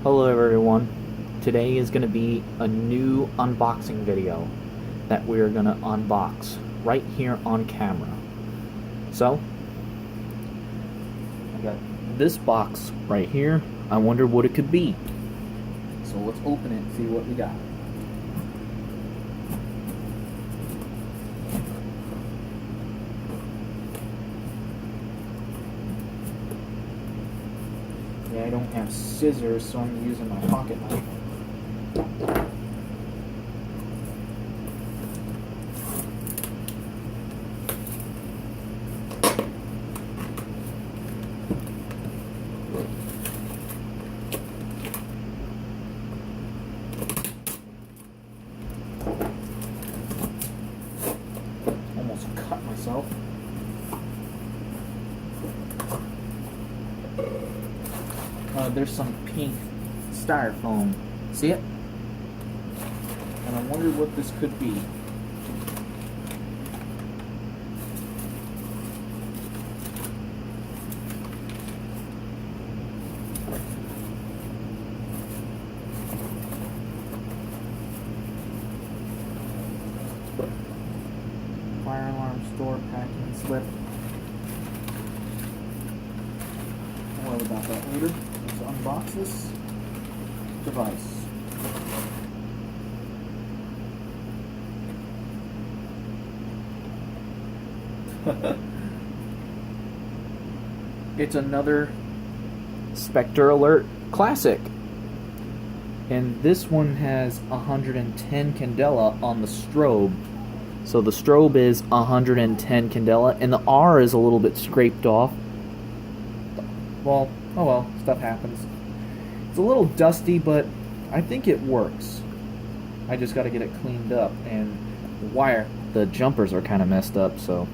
Hello everyone. Today is going to be a new unboxing video that we're going to unbox right here on camera. So, I got this box right here. I wonder what it could be. So let's open it and see what we got. Yeah, I don't have scissors, so I'm using my pocket knife. Almost cut myself. There's some pink styrofoam. See it? And I wonder what this could be. Fire alarm store packing slip. Don't worry about that later. Let's unbox this device. It's another spectralert classic. And this one has 110 candela on the strobe. So the strobe is 110 candela, and the R is a little bit scraped off. Well, oh well, stuff happens. It's a little dusty, but I think it works. I just got to get it cleaned up, and the jumpers are kind of messed up, so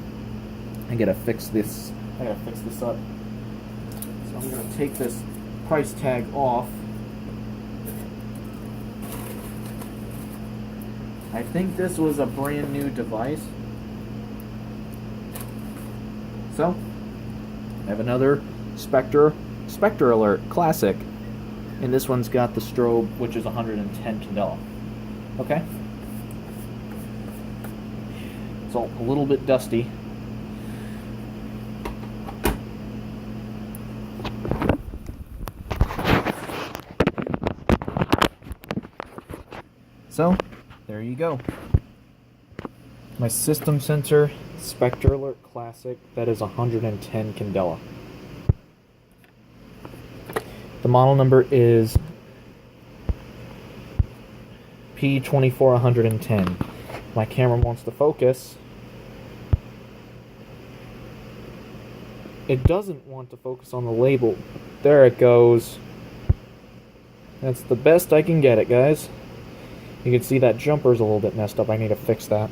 I gotta fix this. I gotta fix this up. So I'm gonna take this price tag off. I think this was a brand new device. So, I have another spectralert classic, and this one's got the strobe, which is 110 candela. Okay? It's all a little bit dusty. So, there you go. My system sensor spectralert classic, that is 110 candela. The model number is P24110. My camera wants to focus. It doesn't want to focus on the label. There it goes. That's the best I can get it, guys. You can see that jumper's a little bit messed up. I need to fix that.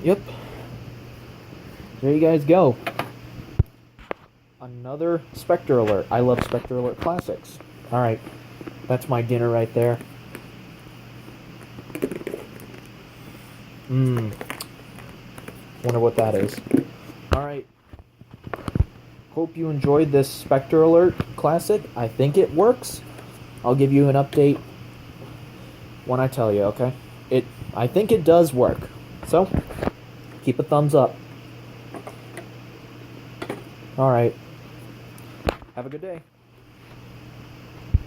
Yep. There you guys go. Another spectralert. I love spectralert classics. Alright. That's my dinner right there. Wonder what that is. Alright. Hope you enjoyed this spectralert classic. I think it works. I'll give you an update when I tell you, okay? I think it does work. So, keep a thumbs up. Alright. Have a good day.